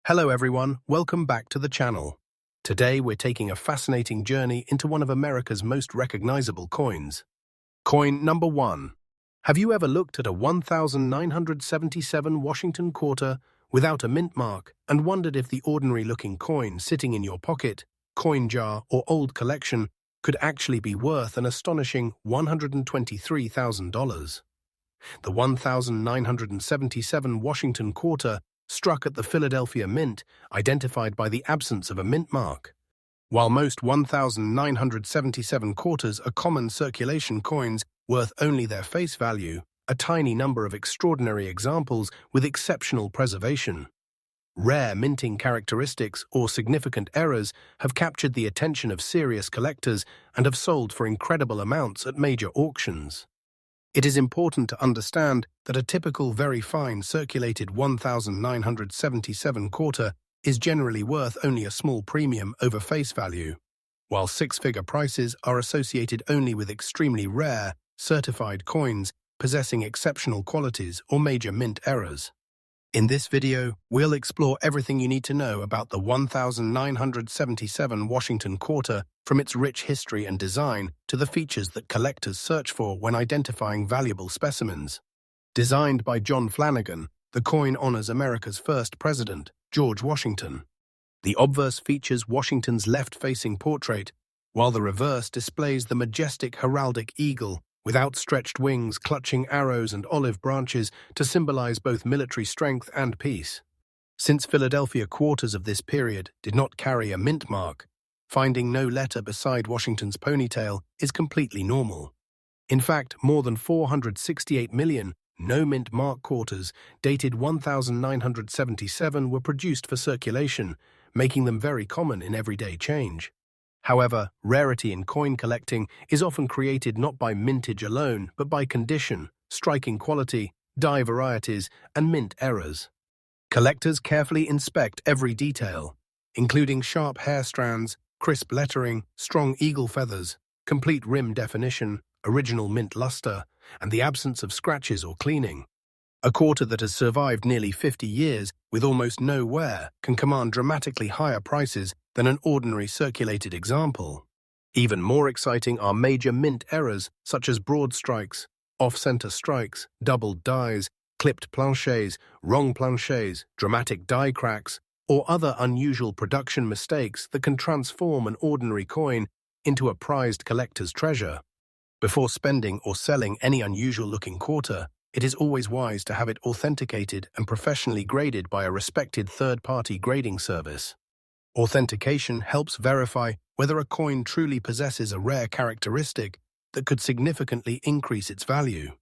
Hello everyone, welcome back to the channel. Today we're taking a fascinating journey into one of America's most recognizable coins. Coin number 1. Have you ever looked at a 1977 Washington quarter without a mint mark and wondered if the ordinary-looking coin sitting in your pocket, coin jar, or old collection could actually be worth an astonishing $123,000? The 1977 Washington quarter struck at the Philadelphia Mint, identified by the absence of a mint mark. While most 1977 quarters are common circulation coins worth only their face value, a tiny number of extraordinary examples with exceptional preservation. Rare minting characteristics or significant errors have captured the attention of serious collectors and have sold for incredible amounts at major auctions. It is important to understand that a typical very fine circulated 1977 quarter is generally worth only a small premium over face value, while six-figure prices are associated only with extremely rare, certified coins possessing exceptional qualities or major mint errors. In this video, we'll explore everything you need to know about the 1977 Washington quarter, from its rich history and design to the features that collectors search for when identifying valuable specimens. Designed by John Flanagan, the coin honors America's first president, George Washington. The obverse features Washington's left-facing portrait, while the reverse displays the majestic heraldic eagle with outstretched wings clutching arrows and olive branches to symbolize both military strength and peace. Since Philadelphia quarters of this period did not carry a mint mark, finding no letter beside Washington's ponytail is completely normal. In fact, more than 468 million no-mint mark quarters dated 1977 were produced for circulation, making them very common in everyday change. However, rarity in coin collecting is often created not by mintage alone, but by condition, striking quality, die varieties, and mint errors. Collectors carefully inspect every detail, including sharp hair strands, crisp lettering, strong eagle feathers, complete rim definition, original mint luster, and the absence of scratches or cleaning. A quarter that has survived nearly 50 years with almost no wear can command dramatically higher prices than an ordinary circulated example. Even more exciting are major mint errors such as broad strikes, off-center strikes, doubled dies, clipped planchets, wrong planchets, dramatic die cracks, or other unusual production mistakes that can transform an ordinary coin into a prized collector's treasure. Before spending or selling any unusual-looking quarter, it is always wise to have it authenticated and professionally graded by a respected third-party grading service. Authentication helps verify whether a coin truly possesses a rare characteristic that could significantly increase its value.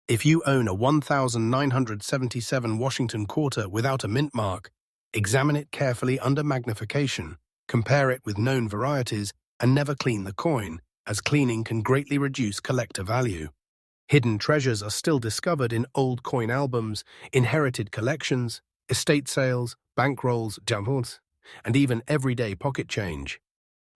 If you own a 1977 Washington quarter without a mint mark, examine it carefully under magnification, compare it with known varieties, and never clean the coin, as cleaning can greatly reduce collector value. Hidden treasures are still discovered in old coin albums, inherited collections, estate sales, bankrolls, jamons, and even everyday pocket change.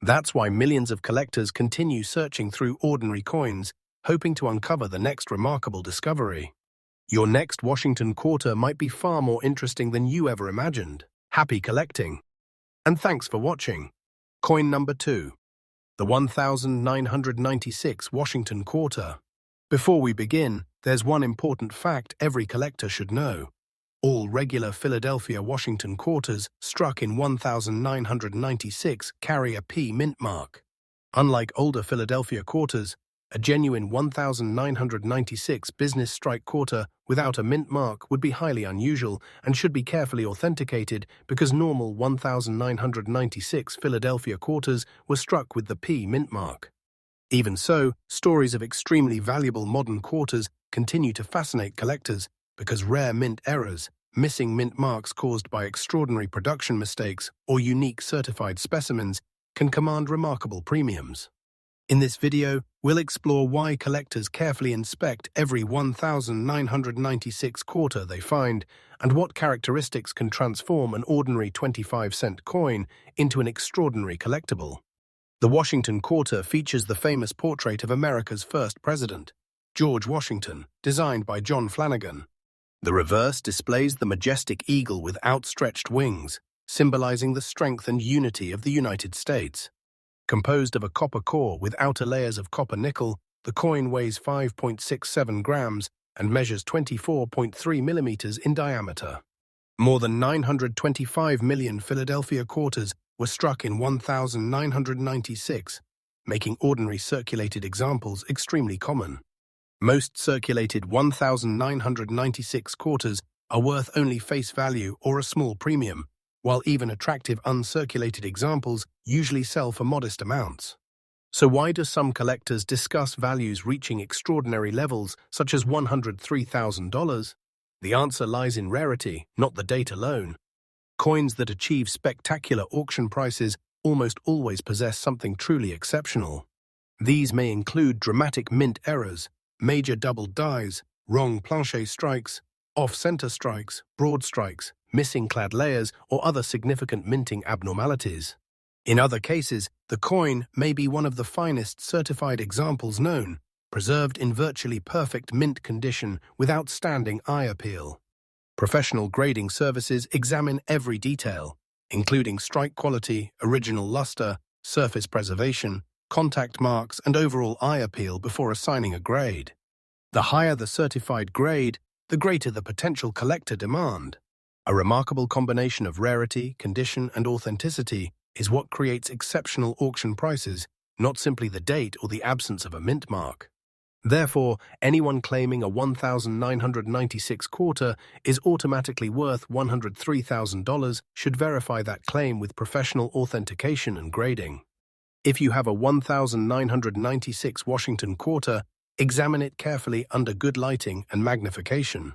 That's why millions of collectors continue searching through ordinary coins, hoping to uncover the next remarkable discovery. Your next Washington quarter might be far more interesting than you ever imagined. Happy collecting! And thanks for watching. Coin number 2. The 1996 Washington quarter. Before we begin, there's one important fact every collector should know. All regular Philadelphia Washington quarters struck in 1996 carry a P mint mark. Unlike older Philadelphia quarters, a genuine 1996 business strike quarter without a mint mark would be highly unusual and should be carefully authenticated because normal 1996 Philadelphia quarters were struck with the P mint mark. Even so, stories of extremely valuable modern quarters continue to fascinate collectors because rare mint errors, missing mint marks caused by extraordinary production mistakes, or unique certified specimens can command remarkable premiums. In this video, we'll explore why collectors carefully inspect every 1996 quarter they find and what characteristics can transform an ordinary 25-cent coin into an extraordinary collectible. The Washington quarter features the famous portrait of America's first president, George Washington, designed by John Flanagan. The reverse displays the majestic eagle with outstretched wings, symbolizing the strength and unity of the United States. Composed of a copper core with outer layers of copper nickel, the coin weighs 5.67 grams and measures 24.3 millimeters in diameter. More than 925 million Philadelphia quarters were struck in 1996, making ordinary circulated examples extremely common. Most circulated 1996 quarters are worth only face value or a small premium, while even attractive uncirculated examples usually sell for modest amounts. So why do some collectors discuss values reaching extraordinary levels, such as $103,000? The answer lies in rarity, not the date alone. Coins that achieve spectacular auction prices almost always possess something truly exceptional. These may include dramatic mint errors, major double dies, wrong planche strikes, off-center strikes, broad strikes, missing clad layers, or other significant minting abnormalities. In other cases, the coin may be one of the finest certified examples known, preserved in virtually perfect mint condition with outstanding eye appeal. Professional grading services examine every detail, including strike quality, original luster, surface preservation, contact marks, and overall eye appeal before assigning a grade. The higher the certified grade, the greater the potential collector demand. A remarkable combination of rarity, condition, and authenticity is what creates exceptional auction prices, not simply the date or the absence of a mint mark. Therefore, anyone claiming a 1996 quarter is automatically worth $103,000 should verify that claim with professional authentication and grading. If you have a 1996 Washington quarter, examine it carefully under good lighting and magnification.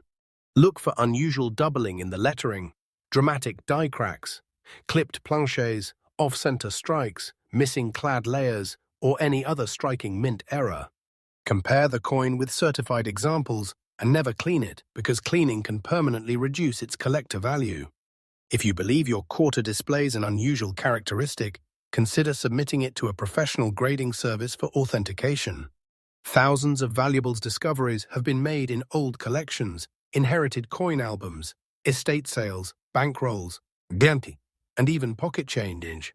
Look for unusual doubling in the lettering, dramatic die cracks, clipped planches, off-center strikes, missing clad layers, or any other striking mint error. Compare the coin with certified examples and never clean it, because cleaning can permanently reduce its collector value. If you believe your quarter displays an unusual characteristic, consider submitting it to a professional grading service for authentication. Thousands of valuables discoveries have been made in old collections, inherited coin albums, estate sales, bankrolls, ganti, and even pocket change.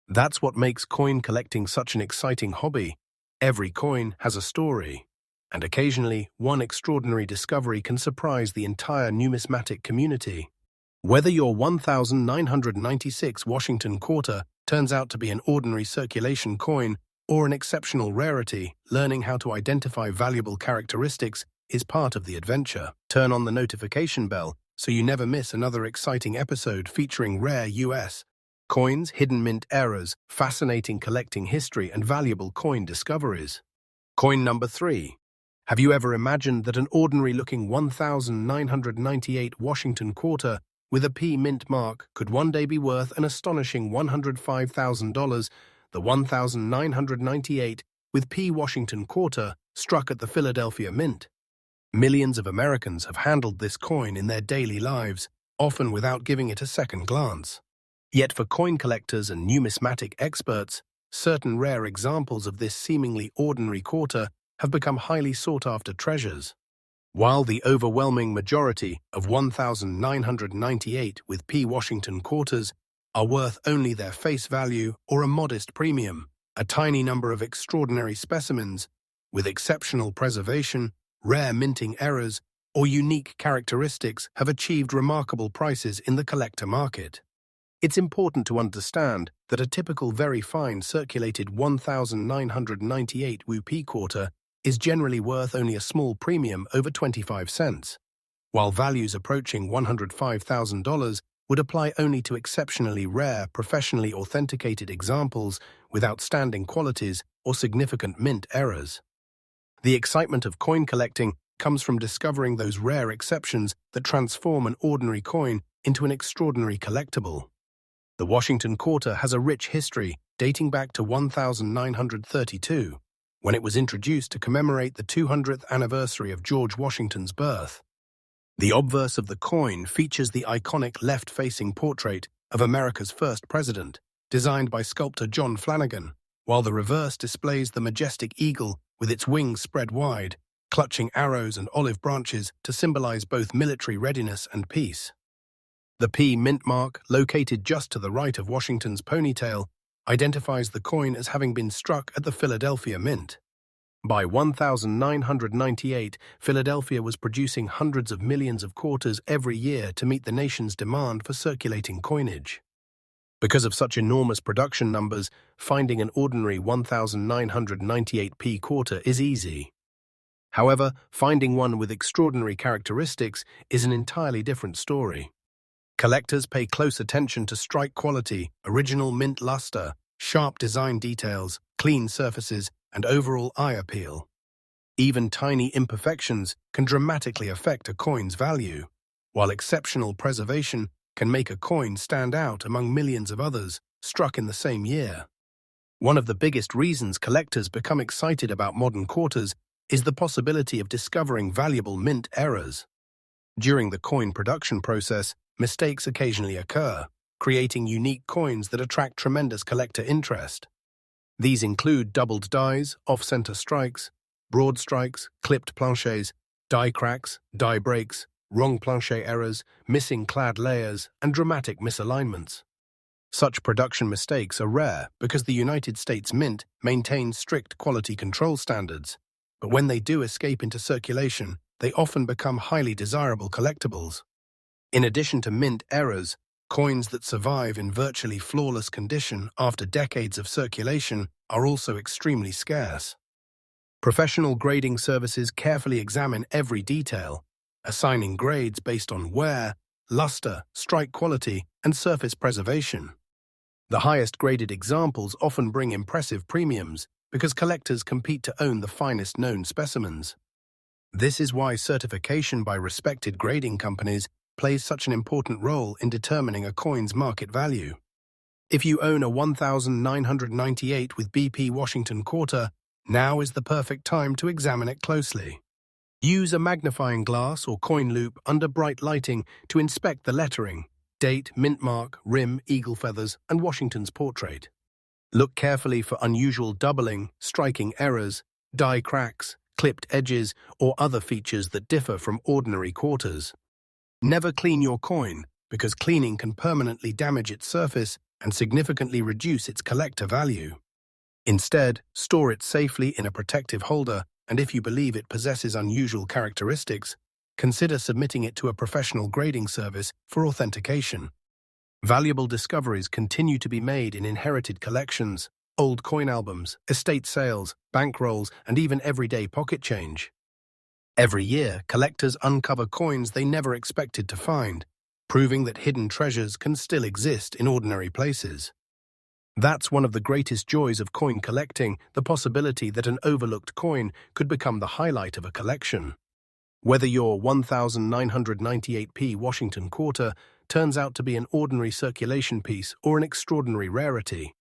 That's what makes coin collecting such an exciting hobby. Every coin has a story, and occasionally one extraordinary discovery can surprise the entire numismatic community. Whether your 1996 Washington quarter turns out to be an ordinary circulation coin or an exceptional rarity, learning how to identify valuable characteristics is part of the adventure. Turn on the notification bell so you never miss another exciting episode featuring rare U.S. coins, hidden mint errors, fascinating collecting history, and valuable coin discoveries. Coin number 3. Have you ever imagined that an ordinary-looking 1998 Washington quarter with a P mint mark could one day be worth an astonishing $105,000, the 1998 with P Washington quarter struck at the Philadelphia Mint? Millions of Americans have handled this coin in their daily lives, often without giving it a second glance. Yet for coin collectors and numismatic experts, certain rare examples of this seemingly ordinary quarter have become highly sought-after treasures. While the overwhelming majority of 1998 with P Washington quarters are worth only their face value or a modest premium, a tiny number of extraordinary specimens with exceptional preservation, rare minting errors, or unique characteristics have achieved remarkable prices in the collector market. It's important to understand that a typical very fine circulated 1998 WP quarter is generally worth only a small premium over 25 cents, while values approaching $105,000 would apply only to exceptionally rare, professionally authenticated examples with outstanding qualities or significant mint errors. The excitement of coin collecting comes from discovering those rare exceptions that transform an ordinary coin into an extraordinary collectible. The Washington quarter has a rich history dating back to 1932, when it was introduced to commemorate the 200th anniversary of George Washington's birth. The obverse of the coin features the iconic left-facing portrait of America's first president, designed by sculptor John Flanagan, while the reverse displays the majestic eagle with its wings spread wide, clutching arrows and olive branches to symbolize both military readiness and peace. The P mint mark, located just to the right of Washington's ponytail, identifies the coin as having been struck at the Philadelphia Mint. By 1998, Philadelphia was producing hundreds of millions of quarters every year to meet the nation's demand for circulating coinage. Because of such enormous production numbers, finding an ordinary 1998p quarter is easy. However, finding one with extraordinary characteristics is an entirely different story. Collectors pay close attention to strike quality, original mint luster, sharp design details, clean surfaces, and overall eye appeal. Even tiny imperfections can dramatically affect a coin's value, while exceptional preservation can make a coin stand out among millions of others struck in the same year. One of the biggest reasons collectors become excited about modern quarters is the possibility of discovering valuable mint errors. During the coin production process, mistakes occasionally occur, creating unique coins that attract tremendous collector interest. These include doubled dies, off-center strikes, broad strikes, clipped planchets, die cracks, die breaks, wrong planchet errors, missing clad layers, and dramatic misalignments. Such production mistakes are rare because the United States Mint maintains strict quality control standards, but when they do escape into circulation, they often become highly desirable collectibles. In addition to mint errors, coins that survive in virtually flawless condition after decades of circulation are also extremely scarce. Professional grading services carefully examine every detail, assigning grades based on wear, luster, strike quality, and surface preservation. The highest graded examples often bring impressive premiums because collectors compete to own the finest known specimens. This is why certification by respected grading companies plays such an important role in determining a coin's market value. If you own a 1998 with BP Washington quarter, now is the perfect time to examine it closely. Use a magnifying glass or coin loop under bright lighting to inspect the lettering, date, mint mark, rim, eagle feathers, and Washington's portrait. Look carefully for unusual doubling, striking errors, die cracks, clipped edges, or other features that differ from ordinary quarters. Never clean your coin, because cleaning can permanently damage its surface and significantly reduce its collector value. Instead, store it safely in a protective holder, and if you believe it possesses unusual characteristics, consider submitting it to a professional grading service for authentication. Valuable discoveries continue to be made in inherited collections, old coin albums, estate sales, bankrolls, and even everyday pocket change. Every year, collectors uncover coins they never expected to find, proving that hidden treasures can still exist in ordinary places. That's one of the greatest joys of coin collecting, the possibility that an overlooked coin could become the highlight of a collection. Whether your 1998p Washington quarter turns out to be an ordinary circulation piece or an extraordinary rarity,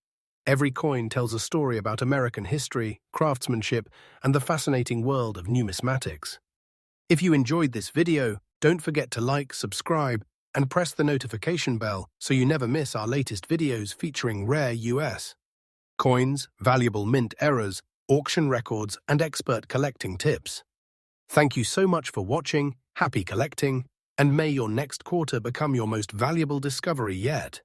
every coin tells a story about American history, craftsmanship, and the fascinating world of numismatics. If you enjoyed this video, don't forget to like, subscribe, and press the notification bell so you never miss our latest videos featuring rare US coins, valuable mint errors, auction records, and expert collecting tips. Thank you so much for watching, happy collecting, and may your next quarter become your most valuable discovery yet.